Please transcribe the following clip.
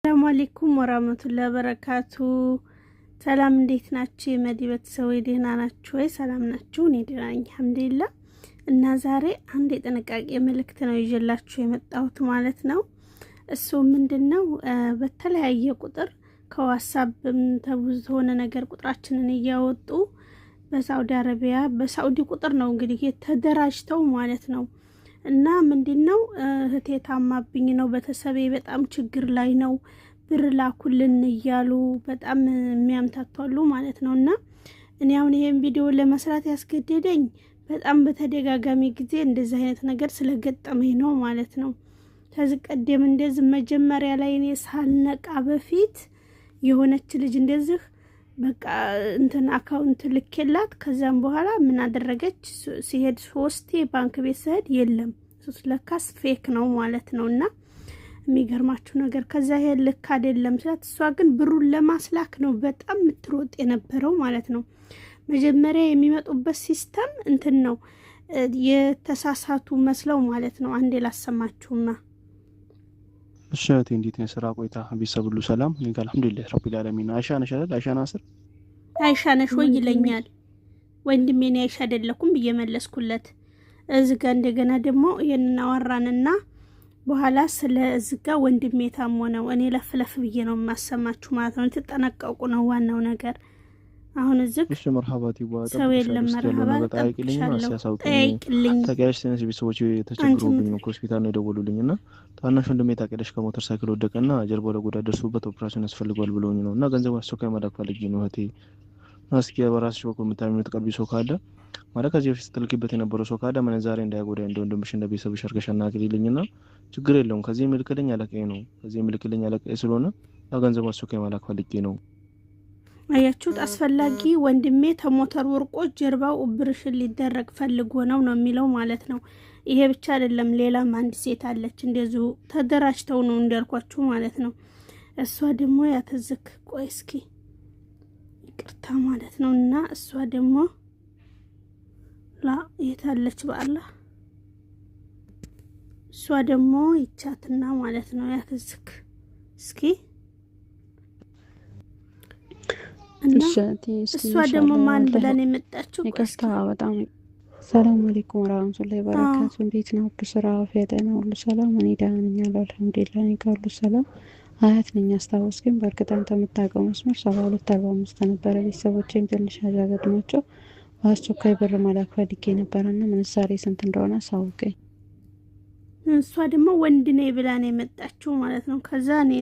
ሰላም አለይኩም ወራህመቱላሂ ወበረካቱ። ሰላም እንዴት ናችሁ? የመዲ ቤተሰቦች ደህና ናችሁ ወይ? ሰላም ናችሁ? እኔ ደህና ነኝ አልሐምዱሊላህ። እና ዛሬ አንድ የጥንቃቄ መልእክት ነው ይዤላችሁ የመጣሁት ማለት ነው። እሱ ምንድነው በተለያየ ቁጥር ከዋትስአፕም ተብዙ ሆነ ነገር ቁጥራችንን እያወጡ በሳውዲ አረቢያ በሳውዲ ቁጥር ነው እንግዲህ የተደራጅተው ማለት ነው። እና ምንድነው እህቴ ታማብኝ ነው፣ ቤተሰቤ በጣም ችግር ላይ ነው፣ ብር ላኩልን እያሉ በጣም የሚያምታቷሉ ማለት ነው። እና እኔ አሁን ይሄን ቪዲዮ ለመስራት ያስገደደኝ በጣም በተደጋጋሚ ጊዜ እንደዚህ አይነት ነገር ስለገጠመኝ ነው ማለት ነው። ከዚህ ቀደም እንደዚህ መጀመሪያ ላይ እኔ ሳልነቃ በፊት የሆነች ልጅ እንደዚህ በቃ እንትን አካውንት ልኬላት ከዛም በኋላ ምን አደረገች? ሲሄድ ሶስቴ ባንክ ቤት ሲሄድ የለም ለካስ ፌክ ነው ማለት ነው። እና የሚገርማችሁ ነገር ከዛ ይሄ ልክ አይደለም ስላት እሷ ግን ብሩን ለማስላክ ነው በጣም የምትሮጥ የነበረው ማለት ነው። መጀመሪያ የሚመጡበት ሲስተም እንትን ነው የተሳሳቱ መስለው ማለት ነው። አንዴ ላሰማችሁና እሺ እንዴት ነው ስራ ቆይታ? ቤተሰብ ሁሉ ሰላም? እኔ ጋር አልሐምዱሊላህ ረቢል ዓለሚን። አይሻ ነሽ አይደል? አይሻ ናስር አይሻ ነሽ ወይ ይለኛል። ወንድሜ ነው አይሻ አይደለኩም ብዬ መለስኩለት። እዚህ ጋር እንደገና ደግሞ ይሄንን አወራንና በኋላ ስለ እዚህ ጋር ወንድሜ ታሞ ነው። እኔ ለፍለፍ ብዬ ነው የማሰማችሁ ማለት ነው። ተጠነቀቁ ነው ዋናው ነገር። አሁን እዚህ እሺ መርሐባት ይዋጣ ሰው የለም መርሐባ ጠይቅልኝ ታውቂያለሽ። ትንሽ ቤተሰቦች ተቸግሮብኝ ነው ሆስፒታል ነው የደወሉልኝና ታናሽ ወንድሜ ታውቂያለሽ ከሞተር ሳይክል ወደቀና ጀርባው ላይ ጉዳት ደርሶበት ኦፕሬሽን ያስፈልጋል ብለውኝ ነው። እና ገንዘብ አስቸኳይ መላክ ፈልጌ ነው እህቴ። እስኪ በራስሽ በኩል የምታምኚው ተቀቢ ሰው ካለ ማለት ከዚህ በፊት ስትልኪበት የነበረው ሰው ካለ ምን ዛሬ እንዳይጎዳ እንደ ወንድምሽ እንደ ቤተሰብሽ አድርገሽ አናግሪልኝና ችግር የለውም። ከዚህ ምልክልኝ አለቀኝ ነው ከዚህ ምልክልኝ አለቀኝ ስለሆነ ገንዘብ አስቸኳይ መላክ ፈልጌ ነው። አያችሁት? አስፈላጊ ወንድሜ ተሞተር ወርቆ ጀርባው ኦፕሬሽን ሊደረግ ፈልጎ ነው የሚለው ማለት ነው። ይሄ ብቻ አይደለም፣ ሌላም አንድ ሴት አለች እንደዚሁ ተደራጅተው ነው እንዳልኳችሁ ማለት ነው። እሷ ደግሞ ያተዝክ ቆይ እስኪ ይቅርታ ማለት ነው። እና እሷ ደግሞ ላ የታለች በአላህ እሷ ደግሞ ይቻትና ማለት ነው ያተዝክ እስኪ እሷ ደግሞ ማን ብለን የመጣችው ይከስታ በጣም ሰላም አለይኩም ወራህመቱላሂ ወበረካቱ። እንዴት ነው? ስራ ፈተና ሁሉ ሰላም? እኔ ደህና ነኝ አልሐምዱሊላህ። እኔ ጋር ሁሉ ሰላም። አያት ነኝ አስታወስኩኝ። በእርግጥም ተምታቀው መስመር 7245 ነበረ። ቤተሰቦቼም ትንሽ አጃገድማቸው አስቸኳይ ብር መላክ ፈልጌ ነበርና ምንሳሬ ስንት እንደሆነ አሳውቀኝ። እሷ ደግሞ ወንድ ነኝ ብላ ነው የመጣችው ማለት ነው። ከዛ እኔ